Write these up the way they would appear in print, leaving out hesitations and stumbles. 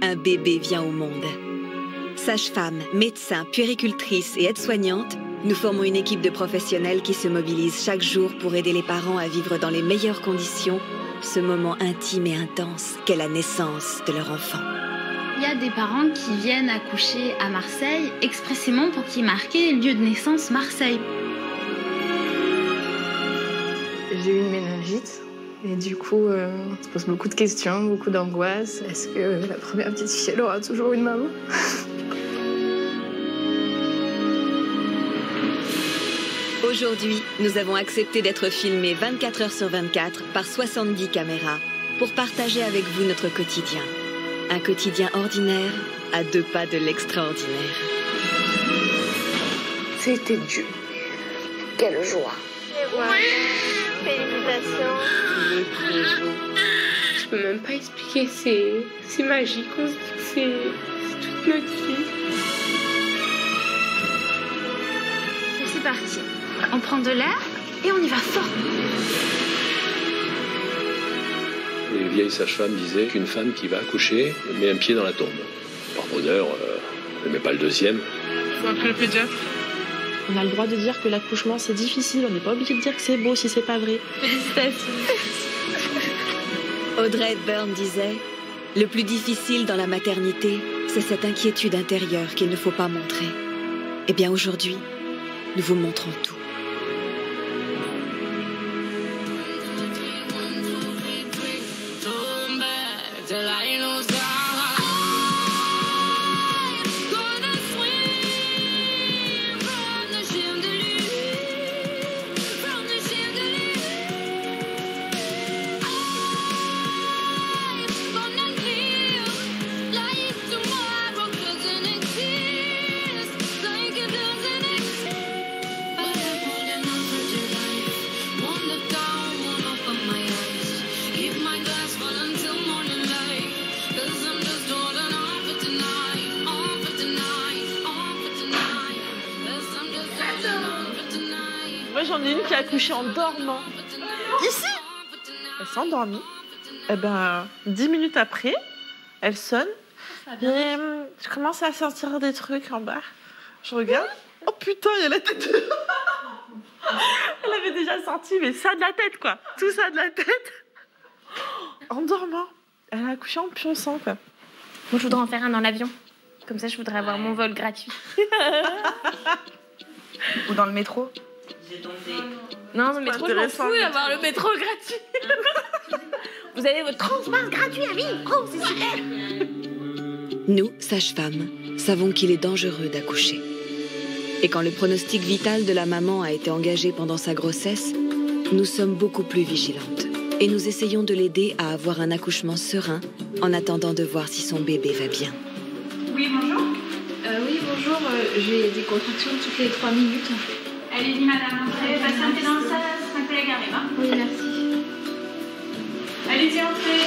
un bébé vient au monde. Sages-femmes, médecins, puéricultrices et aides-soignantes, nous formons une équipe de professionnels qui se mobilisent chaque jour pour aider les parents à vivre dans les meilleures conditions ce moment intime et intense qu'est la naissance de leur enfant. Il y a des parents qui viennent accoucher à Marseille expressément pour qu'il y ait marqué lieu de naissance Marseille. J'ai eu une méningite et du coup, on se pose beaucoup de questions, beaucoup d'angoisse. Est-ce que la première petite fille, elle aura toujours une maman? Aujourd'hui, nous avons accepté d'être filmés 24 heures sur 24 par 70 caméras pour partager avec vous notre quotidien. Un quotidien ordinaire à 2 pas de l'extraordinaire. C'était dur. Quelle joie. Félicitations. Je peux même pas expliquer, c'est magique, on se dit que c'est toute notre vie. Et c'est parti. On prend de l'air et on y va fort. Les vieilles sages-femmes disaient qu'une femme qui va accoucher met un pied dans la tombe. Par bonheur, elle ne met pas le deuxième. Il faut appeler le pédiatre. On a le droit de dire que l'accouchement c'est difficile, on n'est pas obligé de dire que c'est beau si c'est pas vrai. Félicitations. Audrey Hepburn disait « Le plus difficile dans la maternité, c'est cette inquiétude intérieure qu'il ne faut pas montrer. » Eh bien aujourd'hui, nous vous montrons tout. Moi j'en ai une qui a accouché en dormant. Ici. Elle s'est endormie. Et 10 minutes après, elle sonne. Et je commence à sentir des trucs en bas. Je regarde. Oh putain, il y a la tête. Elle avait déjà senti, mais ça de la tête quoi. Tout ça de la tête. En dormant. Elle a accouché en pionçant quoi. Moi, je voudrais en faire un dans l'avion. Comme ça, je voudrais avoir mon vol gratuit. Ou dans le métro. Non, dans le métro, je m'en fous d'avoir le métro gratuit. Vous avez votre transmanche gratuit à vie. Oh, c'est super. Nous, sages-femmes, savons qu'il est dangereux d'accoucher. Et quand le pronostic vital de la maman a été engagé pendant sa grossesse, nous sommes beaucoup plus vigilantes. Et nous essayons de l'aider à avoir un accouchement serein en attendant de voir si son bébé va bien. Oui, bonjour. Oui, bonjour. J'ai des contractions toutes les 3 minutes en fait. Allez-y, madame. Vous allez patienter dans le salon, ma collègue arrive. Hein. Oui, merci. Allez-y, entrez.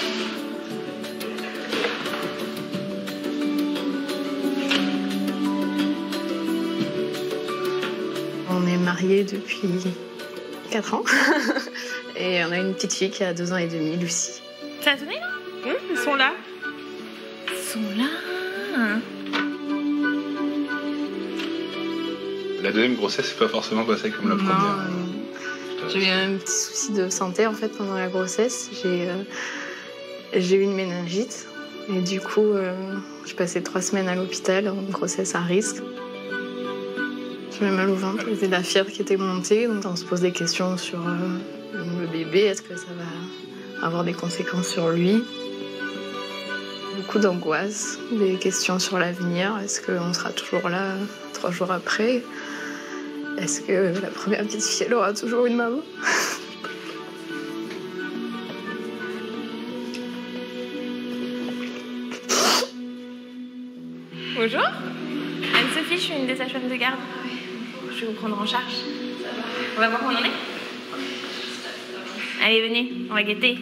On est mariés depuis 4 ans. Et on a une petite fille qui a 2 ans et demi, Lucie. Ça a sonné là? Ils sont là. Ils sont là. La deuxième grossesse n'est pas forcément passée comme la première. J'ai eu un petit souci de santé en fait pendant la grossesse. J'ai eu une méningite et du coup, j'ai passé 3 semaines à l'hôpital, une grossesse à risque. J'avais mal au ventre, c'était la fièvre qui était montée, donc on se pose des questions sur le bébé, est-ce que ça va avoir des conséquences sur lui? Beaucoup d'angoisse, des questions sur l'avenir, est-ce qu'on sera toujours là 3 jours après? Est-ce que la première petite fille, elle aura toujours une maman? Bonjour. Anne-Sophie, je suis une des sages-femmes de garde. Je vais vous prendre en charge. On va voir où on en est. Allez, venez, on va guetter.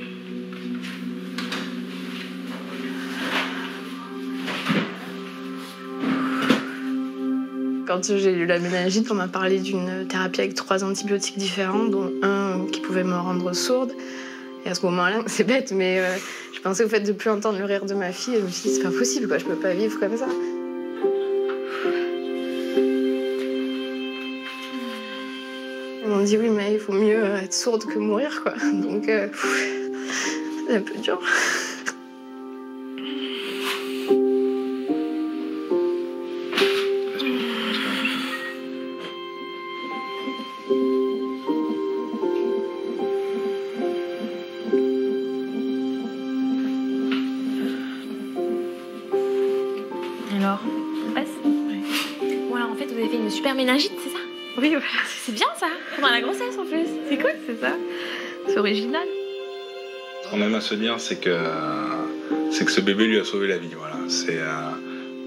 Quand j'ai eu la méningite, on m'a parlé d'une thérapie avec 3 antibiotiques différents, dont un qui pouvait me rendre sourde Et à ce moment-là, c'est bête, mais je pensais au fait de plus entendre le rire de ma fille et je me suis dit, c'est pas possible, quoi, je peux pas vivre comme ça. Ils m'ont dit, oui, mais il faut mieux être sourde que mourir, quoi. Donc, c'est un peu dur. Alors, ça passe ? Oui. Bon, alors en fait, vous avez fait une super méningite, c'est ça ? Oui, voilà. C'est bien ça, pendant la grossesse en plus. C'est cool, c'est ça. C'est original. Ce qu'on aime à se dire, c'est que ce bébé lui a sauvé la vie. Voilà.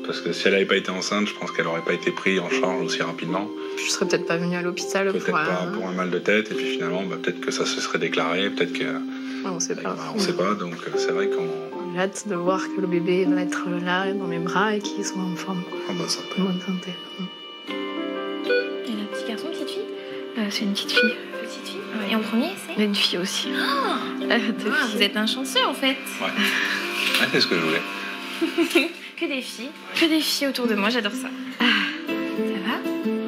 Parce que si elle n'avait pas été enceinte, je pense qu'elle n'aurait pas été prise en charge aussi rapidement. Je serais peut-être pas venue à l'hôpital pour un mal de tête, et puis finalement, peut-être que ça se serait déclaré, peut-être que... On sait pas. On sait pas, donc c'est vrai qu'on... J'ai hâte de voir que le bébé va être là, dans mes bras, et qu'il soit en forme. En bonne santé. En bonne santé. Et un petit garçon, petite fille ? C'est une petite fille. Petite fille ? Et en premier, c'est ? Une fille aussi. Vous êtes un chanceux en fait. Ouais. C'est ce que je voulais. Que des filles autour de moi, j'adore ça. Ça va ?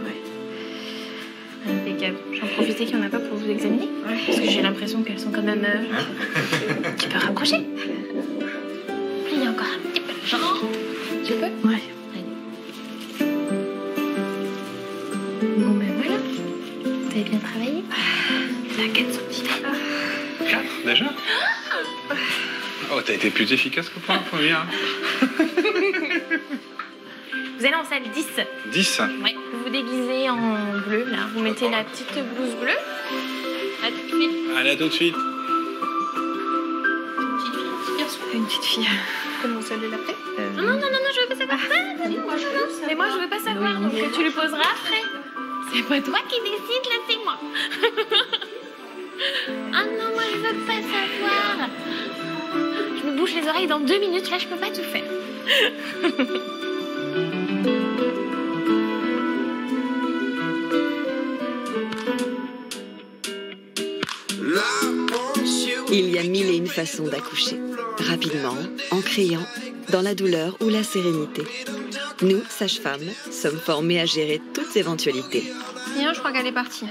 Ouais. Impeccable. J'en profitais qu'il n'y en a pas pour vous examiner. Ouais. Parce que j'ai l'impression qu'elles sont quand même... Tu peux rapprocher ? Il y a encore un petit peu de genre. Je peux ? Ouais. Bon ben voilà. Vous avez bien travaillé ? T'as 4 cm. 4 déjà ? Oh, t'as été plus efficace que pour la première. Vous allez en salle 10. 10 ? Ouais. Vous vous déguisez en bleu, là. Vous mettez la petite blouse bleue. À tout de suite. Allez, à tout de suite. Une petite fille, un petit garçon. Une petite fille. Comment ça l'est après ? Non, je veux pas savoir. Mais moi, je veux pas savoir. Donc, tu lui poseras après. C'est pas toi qui décide, là, c'est moi. Ah non, moi, je veux pas savoir. Je me bouche les oreilles dans 2 minutes. Là, je peux pas tout faire. Il y a 1001 façons d'accoucher. Rapidement, en criant, dans la douleur ou la sérénité. Nous, sages-femmes, sommes formées à gérer toutes éventualités. Je crois qu'elle est partie.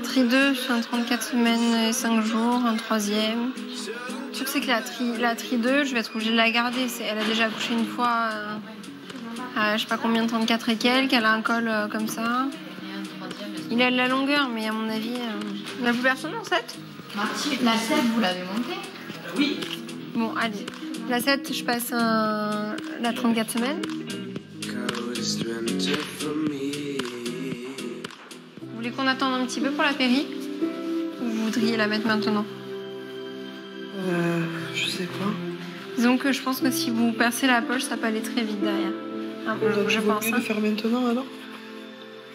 Tri 2, je suis en 34 semaines et 5 jours, un 3e. Le truc, c'est que la tri 2, je vais être obligée de la garder. Elle a déjà accouché une fois, à je sais pas combien, 34 et quelques. Elle a un col comme ça. Il a de la longueur, mais à mon avis... Il n'y a plus personne en 7 ? La 7, vous l'avez montée ? Oui. Bon, allez. La 7, je passe la 34 semaines. Vous voulez qu'on attende un petit peu pour la péri ? Ou vous voudriez la mettre maintenant ? Je sais pas. Disons que je pense que si vous percez la poche, ça peut aller très vite derrière. Donc je pense mieux de faire maintenant alors ?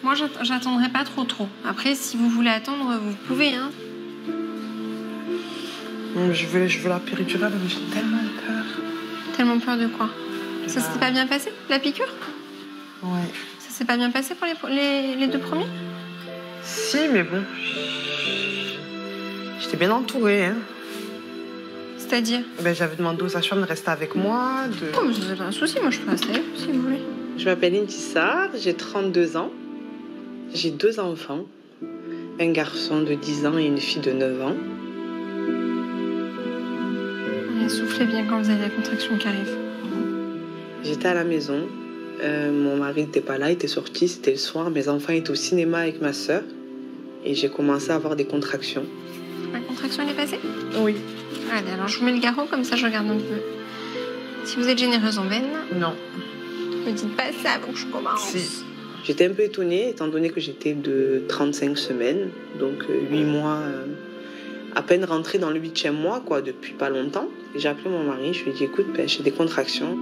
Moi, j'attendrai pas trop. Après, si vous voulez attendre, vous pouvez, hein. Je veux la péridurale, mais j'ai tellement peur. Tellement peur de quoi ? Ça s'était pas bien passé, la piqûre ? Ouais. Ça s'est pas bien passé pour les 2 premiers ? Si, mais bon. J'étais bien entourée, hein. C'est-à-dire ? J'avais demandé aux sages-femmes de rester avec moi. Oh, mais c'est pas un souci, moi je peux rester, si vous voulez. Je m'appelle Intissar, j'ai 32 ans. J'ai 2 enfants. Un garçon de 10 ans et une fille de 9 ans. Soufflez bien quand vous avez la contraction qui arrive. J'étais à la maison. Mon mari n'était pas là, il était sorti, c'était le soir. Mes enfants étaient au cinéma avec ma sœur. Et j'ai commencé à avoir des contractions. La contraction, elle est passée ? Oui. Allez, alors je vous mets le garrot, comme ça je regarde un peu. Si vous êtes généreuse en veine... Non. Ne me dites pas ça avant que je commence. Si. J'étais un peu étonnée, étant donné que j'étais de 35 semaines. Donc 8 mois... à peine rentrée dans le 8e mois, quoi, depuis pas longtemps. J'ai appelé mon mari, je lui ai dit, écoute, j'ai des contractions.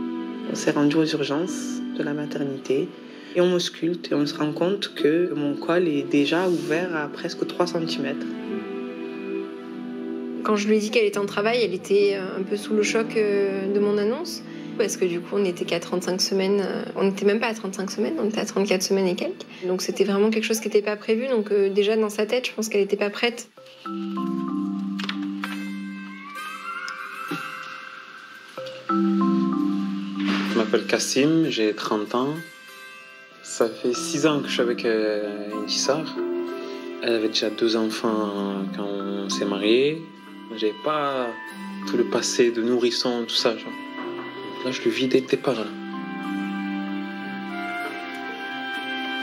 On s'est rendu aux urgences de la maternité et on m'ausculte et on se rend compte que mon col est déjà ouvert à presque 3 cm. Quand je lui ai dit qu'elle était en travail, elle était un peu sous le choc de mon annonce. Parce que du coup, on n'était qu'à 35 semaines. On n'était même pas à 35 semaines, on était à 34 semaines et quelques. Donc c'était vraiment quelque chose qui n'était pas prévu. Donc déjà, dans sa tête, je pense qu'elle n'était pas prête. Je m'appelle Kassim, j'ai 30 ans. Ça fait 6 ans que je suis avec Intissar. Elle avait déjà 2 enfants quand on s'est mariés. J'avais pas tout le passé de nourrisson, tout ça. Genre. Là, je le vis dès le départ. Là.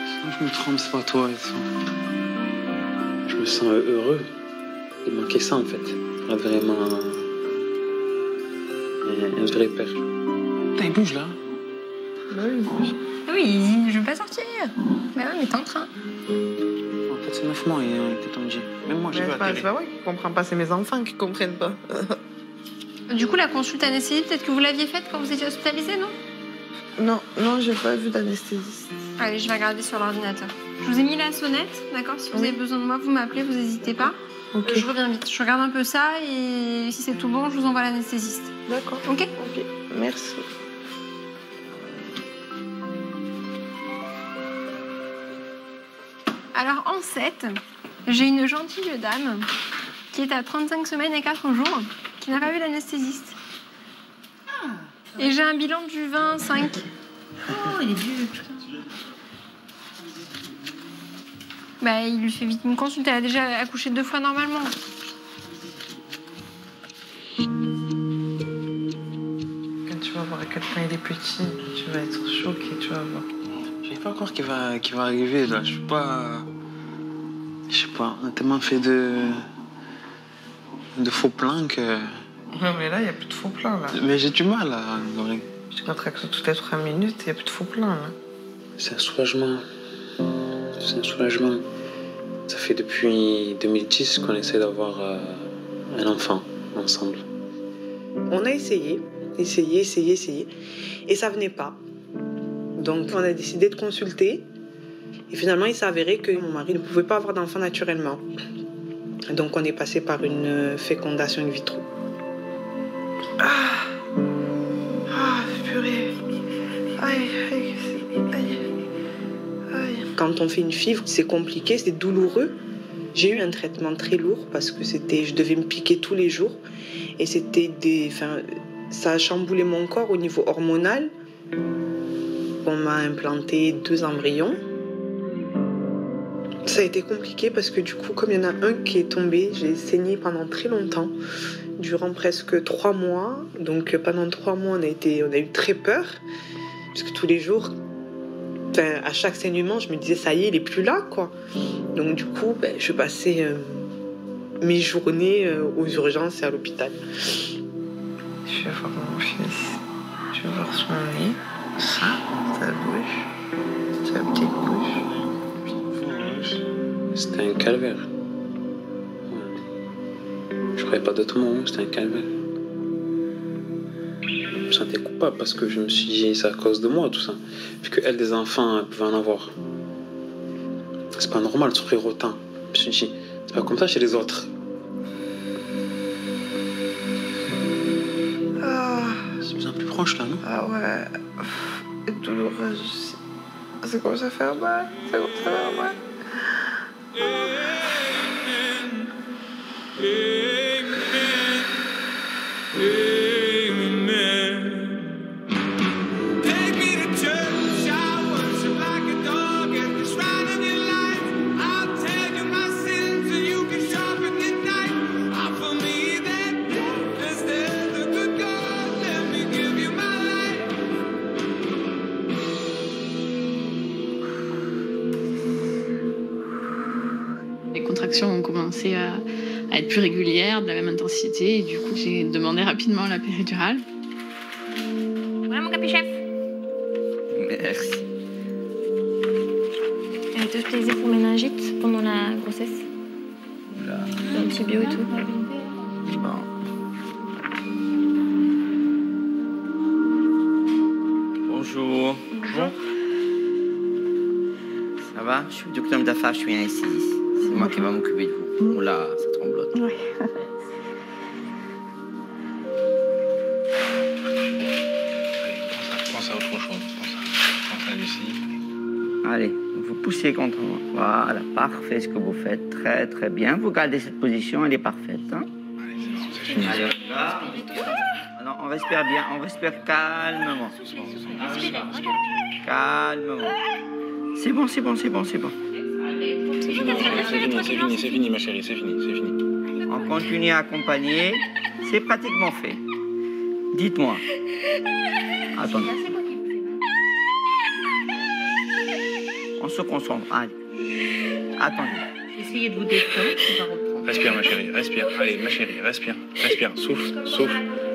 Si je me trompe, c'est pas toi. Je me sens heureux. Il manquait ça, en fait. Là, vraiment... un vrai père. Putain, il bouge, là. Bah oui, il bouge. Oui, je veux pas sortir. Mais ouais, mais t'es en train. En fait, c'est 9 mois, il était tendu. Même moi, j'ai pas C'est pas vrai qu'il comprend pas, c'est mes enfants qui comprennent pas. Du coup, la consulte anesthésie, peut-être que vous l'aviez faite quand vous étiez hospitalisé, non? Non, j'ai pas vu d'anesthésiste. Allez, je vais regarder sur l'ordinateur. Je vous ai mis la sonnette, d'accord? Si vous avez besoin de moi, vous m'appelez, vous n'hésitez pas. Okay. Je reviens vite. Je regarde un peu ça et si c'est tout bon, je vous envoie l'anesthésiste. D'accord. Ok? Ok, merci. Alors, en 7, j'ai une gentille dame qui est à 35 semaines et 4 jours, qui n'a pas vu l'anesthésiste. Et j'ai un bilan du 25. Oh, il est vieux, putain. Bah, il lui fait vite une consulte. Elle a déjà accouché 2 fois normalement. Quand tu vas voir à quel point il est petit, tu vas être choqué, tu vas voir. Je sais pas encore qu'il va arriver, là. Je sais pas, on a tellement fait de faux plans que... Non, mais là, il n'y a plus de faux plans, là. Mais j'ai du mal, là, Laurie. Je contracte toutes les 3 minutes, il n'y a plus de faux plans, là. C'est un soulagement. C'est un soulagement. Ça fait depuis 2010 qu'on essaie d'avoir un enfant ensemble. On a essayé. Et ça venait pas. Donc on a décidé de consulter. Et finalement, il s'est avéré que mon mari ne pouvait pas avoir d'enfant naturellement. Donc on est passé par une fécondation in vitro. Purée. Aïe. Quand on fait une FIV, c'est compliqué, c'est douloureux. J'ai eu un traitement très lourd parce que je devais me piquer tous les jours. Et ça a chamboulé mon corps au niveau hormonal. On m'a implanté 2 embryons. Ça a été compliqué parce que du coup, comme il y en a un qui est tombé, j'ai saigné pendant très longtemps, durant presque 3 mois. Donc pendant 3 mois, on a eu très peur. Parce que tous les jours, à chaque saignement, je me disais, ça y est, il est plus là, quoi. Donc du coup, je passais mes journées aux urgences et à l'hôpital. Je vais voir mon fils. Je vais voir son nez, ça, sa bouche, sa petite bouche. C'était un calvaire. Je croyais pas d'autre mot, c'était un calvaire. Je me sentais coupable parce que je me suis dit, c'est à cause de moi, tout ça. Vu qu'elle, des enfants, elle pouvait en avoir. C'est pas normal de souffrir autant. Je me suis dit, c'est pas comme ça chez les autres. C'est de plus en plus proche, là, non? Ah ouais. C'est douloureux aussi. Ça commence à faire mal. Les contractions ont commencé à être plus régulières, de la même intensité, et du coup j'ai demandé rapidement la péridurale. Voilà mon capuchef. Merci. Elle a été hospitalisée pour méningite pendant la grossesse. L'antibio et tout. Bon. Bonjour. Ça va? Je suis le docteur Mdafa, je suis ici. C'est moi qui vais m'occuper de vous. Oh là, ça tremblote. Oui. Pense à autre chose. Pense à Lucie. Allez, vous poussez contre moi. Voilà, parfait ce que vous faites. Très, très bien. Vous gardez cette position, elle est parfaite. Hein? Allez, on y va. Non, on respire bien, on respire calmement. Calmement. C'est bon, c'est bon, c'est bon, c'est bon. C'est fini, ma chérie, c'est fini. On continue à accompagner. C'est pratiquement fait. Dites-moi. Attendez. On se concentre. Allez. Attendez. Essayez de vous détendre. On va reprendre. Respire, ma chérie, respire. Allez, ma chérie, respire. Souffle. Là.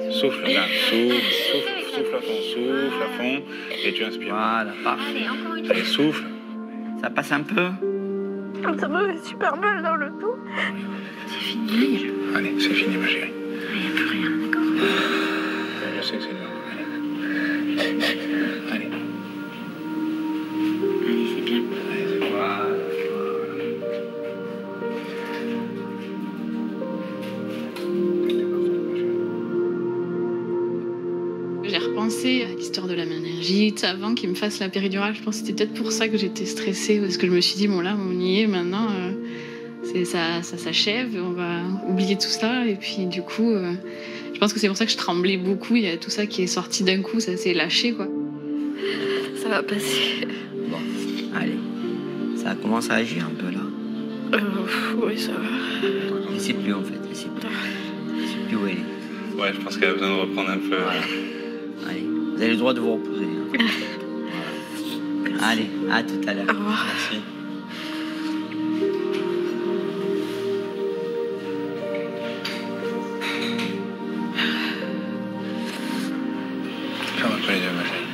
Souffle à fond. Et tu inspires. Voilà, parfait. Allez, souffle. Ça passe un peu. Ça me fait super mal dans le dos. C'est fini. Allez, c'est fini, ma chérie. Il n'y a plus rien, d'accord? Je sais que c'est dur. Allez, c'est bien. J'ai repensé à l'histoire de la méningite avant qu'il me fasse la péridurale. Je pense que c'était peut-être pour ça que j'étais stressée, parce que je me suis dit, bon là, on y est maintenant, ça s'achève, on va oublier tout ça. Et puis du coup, je pense que c'est pour ça que je tremblais beaucoup. Il y a tout ça qui est sorti d'un coup, ça s'est lâché, quoi. Ça va passer. Bon, allez. Ça commence à agir un peu là. Oui, ça va. Je sais plus en fait, je sais plus où elle est. Ouais, je pense qu'elle a besoin de reprendre un peu. Voilà. Allez, vous avez le droit de vous reposer. Voilà. Allez, à tout à l'heure. Au revoir. Merci. Ferme un peu les yeux, ma chérie.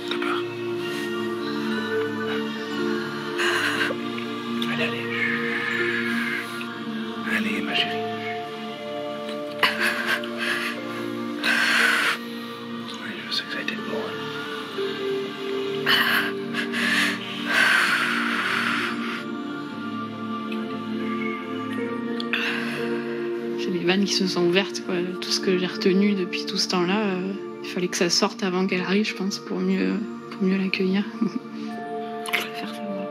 T'as peur? Allez. Allez, ma chérie. Oui, je sais que ça a été lourd. J'ai des vannes qui se sont ouvertes, quoi. Tout ce que j'ai retenu depuis tout ce temps-là, il fallait que ça sorte avant qu'elle arrive, je pense, pour mieux l'accueillir. Faire ça, moi.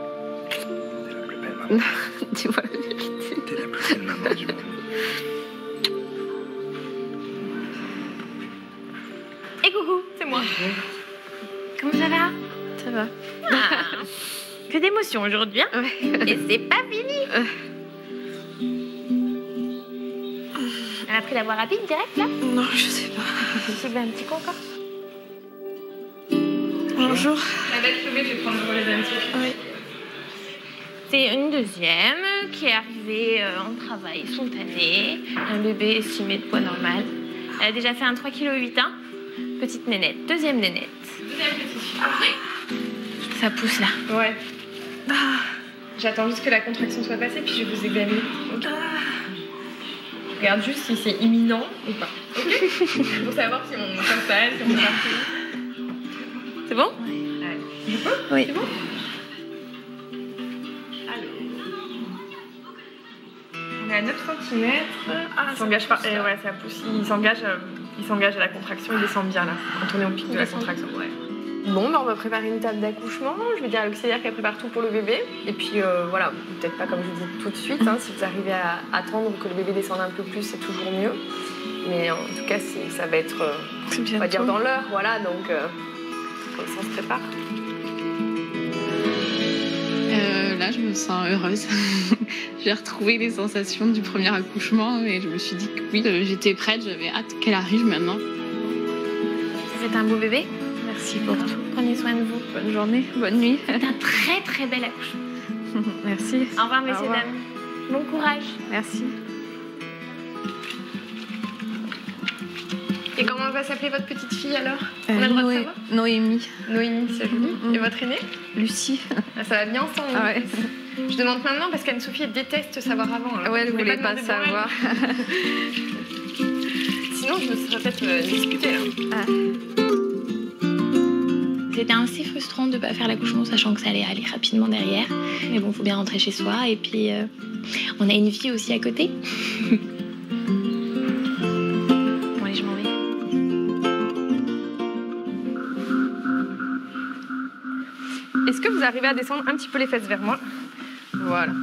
T'es la plus belle maman. Dis-moi la vérité. T'es la plus belle maman du monde. Et coucou, c'est moi. Comment ça va? Ça va. Ah, que d'émotions aujourd'hui, hein? Ouais. Et c'est pas fini. Elle a pris la voie rapide direct là? Non, je sais pas. J'ai soulevé un petit coup encore. Bonjour. La bête levée, je vais prendre le relais d'Anne-Sophie. Oui. C'est une deuxième qui est arrivée en travail spontané. Un bébé estimé de poids normal. Elle a déjà fait un 3,8 kg. Petite nénette. Deuxième nénette. Deuxième petite fille. Ça pousse là. Ouais. J'attends juste que la contraction soit passée, puis je vais vous examiner. Ok. Je regarde juste si c'est imminent ou pas. Ok. Pour savoir si on s'installe, si on peut partir. C'est bon? Allez. Je peux? Oui. C'est bon? On est à 9 cm. Il s'engage pas. Ouais, ça pousse. Il s'engage à la contraction. Il descend bien là. Quand on est au pic de la contraction. Ouais. Bon, on va préparer une table d'accouchement. Je vais dire à l'auxiliaire qu'elle prépare tout pour le bébé. Et puis voilà, peut-être pas comme je vous dis tout de suite. Hein, si vous arrivez à attendre que le bébé descende un peu plus, c'est toujours mieux. Mais en tout cas, ça va être, on va dire, dans l'heure. Voilà, donc comme ça, on se prépare. Là, je me sens heureuse. J'ai retrouvé les sensations du premier accouchement et je me suis dit que oui, j'étais prête, j'avais hâte qu'elle arrive maintenant. C'est un beau bébé. Merci pour tout. Prenez soin de vous. Bonne journée, bonne nuit. C'est un très très bel accouchement. Merci. Au revoir, messieurs, dames. Bon courage. Merci. Et comment va s'appeler votre petite fille alors? On a le droit de savoir? Noémie. Noémie, c'est joli. Et votre aînée? Lucie. Ah, ça va bien ensemble. Ah ouais. Je demande maintenant parce qu'Anne-Sophie déteste savoir avant. Alors ouais, elle je voulait pas demander pour elle. savoir. Sinon, je me serais peut-être disputée. Ah. C'était assez frustrant de ne pas faire l'accouchement, sachant que ça allait aller rapidement derrière. Mais bon, il faut bien rentrer chez soi. Et puis, on a une vie aussi à côté. Bon, allez, je m'en vais. Est-ce que vous arrivez à descendre un petit peu les fesses vers moi? Voilà.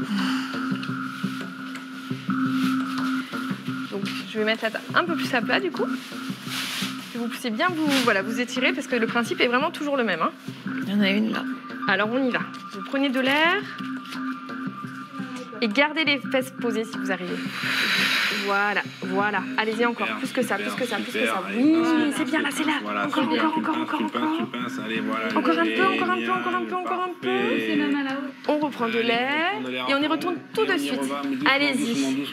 Je vais mettre la table un peu plus à plat du coup. Vous poussez bien, vous étirez parce que le principe est vraiment toujours le même. Hein. Il y en a une là. Alors on y va. Vous prenez de l'air et gardez les fesses posées si vous arrivez. Voilà, voilà. Allez-y encore, plus que ça, plus que ça, plus que ça. Oui, c'est bien là, c'est là. Encore. Encore un peu. C'est même à la haute. On reprend de l'air et on y retourne tout de suite. Allez-y.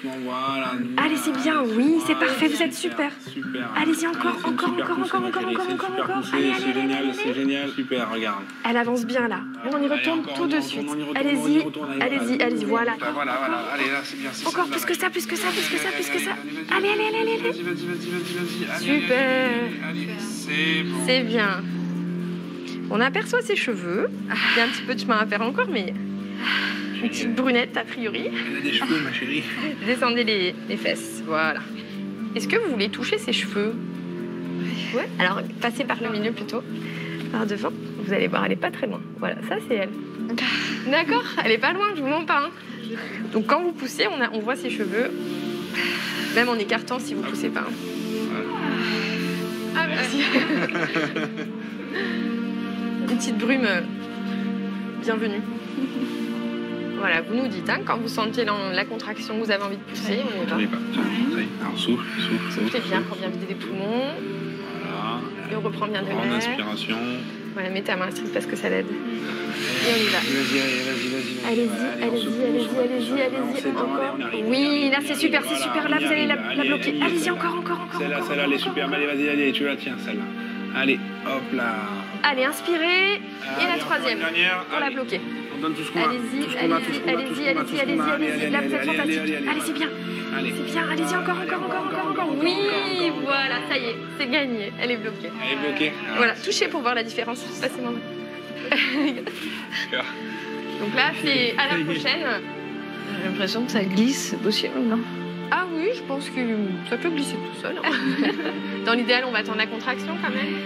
Allez, c'est bien, oui, c'est parfait, vous êtes super. Allez-y encore. C'est génial, super, regarde. Elle avance bien là. On y retourne tout de suite. Allez-y, voilà. Voilà, allez, là, c'est bien. Encore plus que ça. Allez. Vas-y. Super. Allez, c'est bon. C'est bien. On aperçoit ses cheveux. Il y a un petit peu de chemin à faire encore, mais une petite brunette a priori. Elle a des cheveux, ma chérie. Descendez les fesses, voilà. Est-ce que vous voulez toucher ses cheveux? Ouais. Alors, passez par le milieu plutôt, par devant. Vous allez voir, elle est pas très loin. Voilà, ça c'est elle. D'accord, elle est pas loin, je vous mens pas. Hein. Donc quand vous poussez, on voit ses cheveux, même en écartant si vous poussez pas. Hein. Ah merci. Une petite brume, bienvenue. Voilà, vous nous dites, hein, quand vous sentez la contraction, vous avez envie de pousser, on y va. Ça y est. Alors souffle. Soufflez bien pour bien vider les poumons. Voilà. Et on reprend bien de l'air. En inspiration. Voilà, mettez à main stricte parce que ça l'aide. Et on y va. Vas-y. Allez-y. Encore. Oui, là c'est super. Là, vous allez la bloquer. Allez-y, encore. Celle-là, elle est super. Allez, tu la tiens, celle-là. Allez, hop là. Allez, inspirez. Et la troisième. Pour la bloquer. On donne tout ce qu'on a. Allez-y. Là, vous êtes fantastique. Allez, c'est bien. C'est bien. Allez-y, encore. Oui, voilà, ça y est. C'est gagné. Elle est bloquée. Voilà, touchez pour voir la différence. Passez-moi. Donc là, c'est à la prochaine. J'ai l'impression que ça glisse, c'est possible, non? Ah oui, je pense que ça peut glisser tout seul. Dans l'idéal, on va attendre la contraction quand même.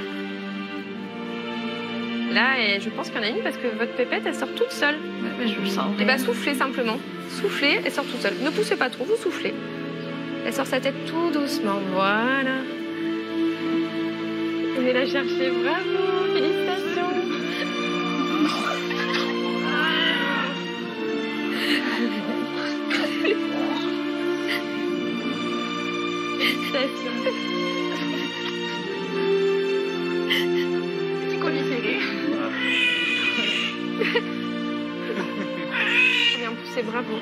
Là, et je pense qu'il y en a une parce que votre pépette, elle sort toute seule. Ouais, mais je le sens. Et bah soufflez simplement. Soufflez, elle sort toute seule. Ne poussez pas trop, vous soufflez. Elle sort sa tête tout doucement, voilà. Venez la chercher, bravo, félicitations. Petit collier serré. Bien poussé, bravo.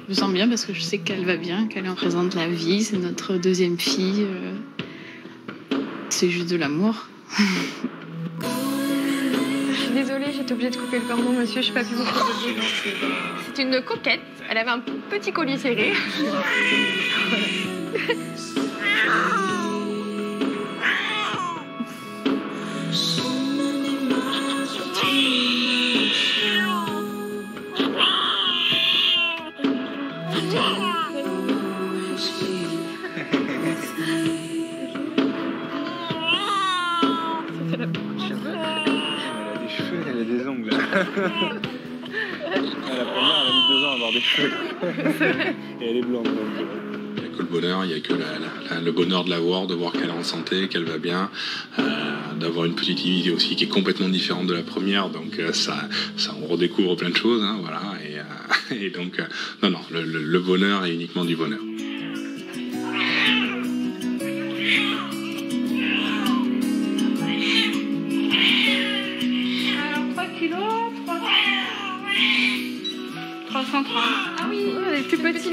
Je me sens bien parce que je sais qu'elle va bien, qu'elle représente la vie, c'est notre deuxième fille. C'est juste de l'amour. Je suis désolée, j'étais obligée de couper le cordon, monsieur, je n'ai pas pu vous proposer. C'est une coquette, elle avait un petit collier serré. Elle a des ongles. La première, elle a mis 2 ans à avoir des cheveux. Et elle est blonde. Il n'y a que le bonheur, il n'y a que le bonheur de la voir, de voir qu'elle est en santé, qu'elle va bien, d'avoir une petite Livy aussi qui est complètement différente de la première. Donc ça on redécouvre plein de choses. Hein, voilà, et donc, non, le bonheur est uniquement du bonheur. Ah oui, elle est plus petite.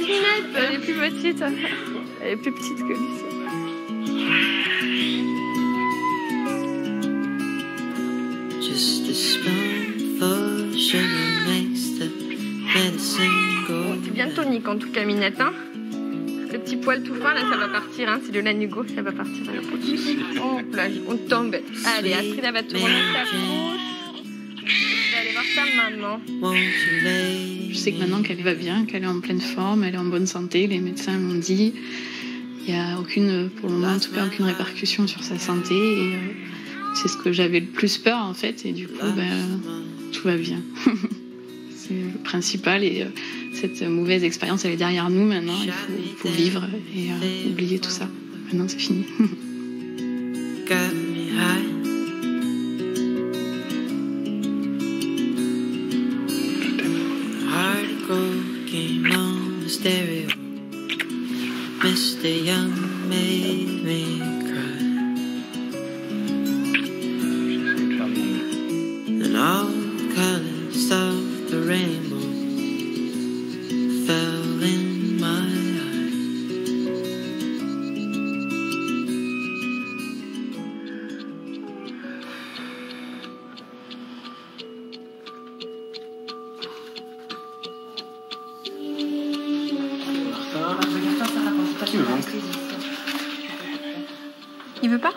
Elle est plus petite. Elle est plus petite que Lucie. C'est bien tonique en tout cas, Minette. Hein, le petit poil tout fin, là, ça va partir. Hein. C'est le lanugo, ça va partir. Oh, là, on tombe. Allez, Astrid, elle va te remettre ta couche. Je vais aller voir ta maman. Je sais que maintenant qu'elle va bien, qu'elle est en pleine forme, elle est en bonne santé, les médecins l'ont dit. Il n'y a aucune, pour le moment en tout cas, aucune répercussion sur sa santé. Et c'est ce que j'avais le plus peur en fait. Et du coup, tout va bien. C'est le principal. Et cette mauvaise expérience, elle est derrière nous maintenant. Il faut vivre et oublier tout ça. Maintenant, c'est fini. Mr. Young made me cry, and all the colors of the rainbow fell in my Il veut pas?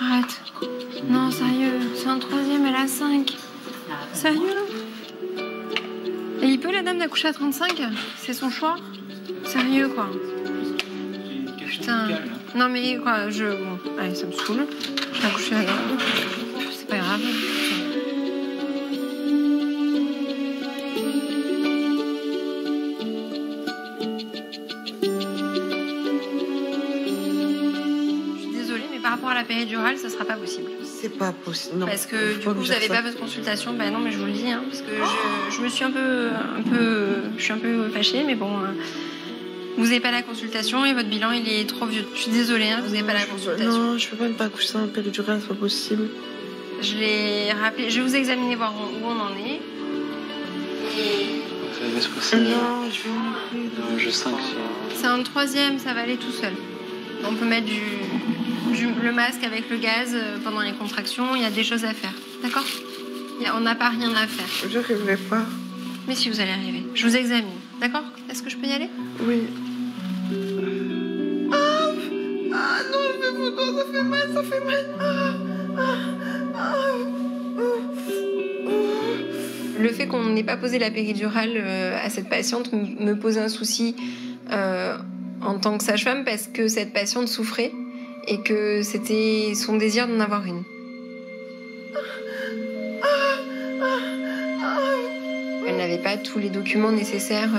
Arrête. Non, sérieux, c'est un 3e, elle a 5. Sérieux? Et il peut, la dame, d'accoucher à 35? C'est son choix? Sérieux, quoi. Putain. Non, mais quoi, bon, allez, ça me saoule. Je vais accoucher à la... C'est pas grave. Par rapport à la péridurale, ça sera pas possible. C'est pas possible. Non. Parce que du coup, vous n'avez pas votre consultation. Ben non, mais je vous le dis, hein, parce que je me suis je suis un peu fâchée, mais bon, vous n'avez pas la consultation et votre bilan, il est trop vieux. Je suis désolée, hein, vous n'avez pas la consultation. Non, je peux pas ne pas accoucher sans péridurale, c'est pas possible. Je l'ai rappelé. Je vais vous examiner, voir où on en est. Ça va se passer. Non, je sens que c'est un 3e, ça va aller tout seul. On peut mettre le masque avec le gaz pendant les contractions, il y a des choses à faire, d'accord? On n'a pas rien à faire. Je n'arriverai pas. Mais si, vous allez arriver. Je vous examine, d'accord? Est-ce que je peux y aller? Oui. Ah non, je vais vous dire, ça fait mal, ça fait mal. Le fait qu'on n'ait pas posé la péridurale à cette patiente me posait un souci en tant que sage-femme parce que cette patiente souffrait et que c'était son désir d'en avoir une. Elle n'avait pas tous les documents nécessaires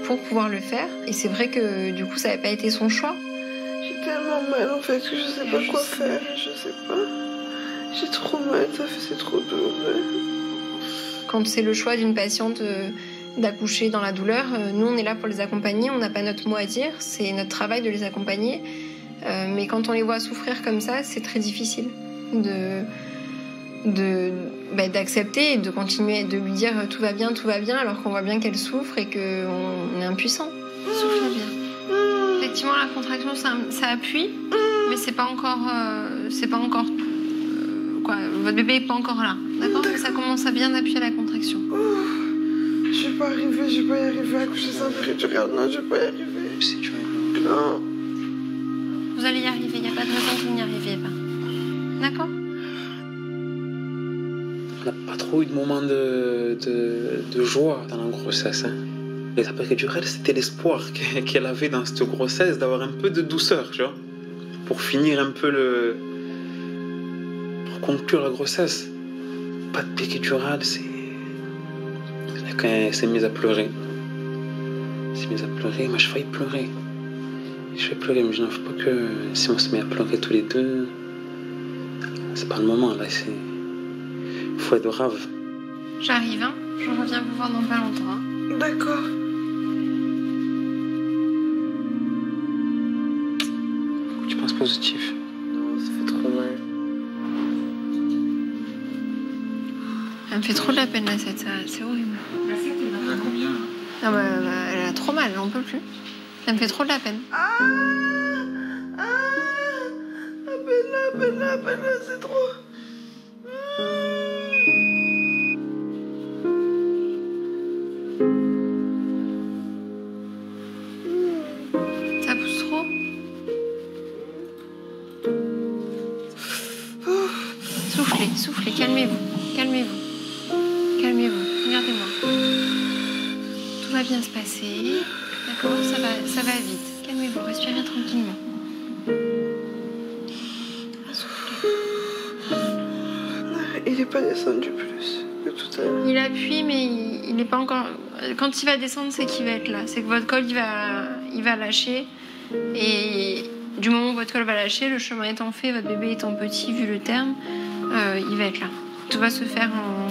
pour pouvoir le faire. Et c'est vrai que du coup, ça n'avait pas été son choix. J'ai tellement mal en fait que je sais pas quoi faire. Je sais pas. J'ai trop mal, c'est trop douloureux. Quand c'est le choix d'une patiente d'accoucher dans la douleur, nous on est là pour les accompagner, on n'a pas notre mot à dire, c'est notre travail de les accompagner. Mais quand on les voit souffrir comme ça, c'est très difficile d'accepter et de continuer de lui dire tout va bien, alors qu'on voit bien qu'elle souffre et qu'on est impuissant. Souffle bien. Effectivement, la contraction, ça appuie, mais c'est pas encore quoi. Votre bébé est pas encore là, d'accord? Ça commence à bien appuyer la contraction. Je vais pas y arriver à accoucher sans péridurale. Non, je vais pas y arriver. Si tu veux. Non. Vous allez y arriver, il n'y a pas de raison que vous n'y arriviez pas. D'accord? On n'a pas trop eu de moments de joie dans la grossesse. Hein. Et la péridurale, c'était l'espoir qu'elle avait dans cette grossesse d'avoir un peu de douceur, tu vois, pour finir un peu pour conclure la grossesse. Pas de péridurale, elle s'est mise à pleurer. Moi je failli pleurer. Mais je n'en veux pas que si on se met à pleurer tous les deux, c'est pas le moment là, il faut être brave. J'arrive, hein. Je reviens vous voir dans pas longtemps. Hein. D'accord. Tu penses positif? Non, ça fait trop mal. Elle me fait trop de la peine la 7, c'est horrible. Elle a combien? Ah bah, elle a trop mal, elle en peut plus. Elle me fait trop de la peine. À peine, c'est trop. Soufflez, soufflez, calmez-vous, calmez-vous, calmez-vous, regardez-moi. Tout va bien se passer, d'accord, ça va vite. Calmez-vous, respirez tranquillement. Il n'est pas descendu plus que tout à l'heure. Il appuie, mais il n'est pas encore... Quand il va descendre, c'est qu'il va être là. C'est que votre col, il va lâcher. Et du moment où votre col va lâcher, le chemin étant fait, votre bébé étant petit, vu le terme, il va être là. Tout va se faire en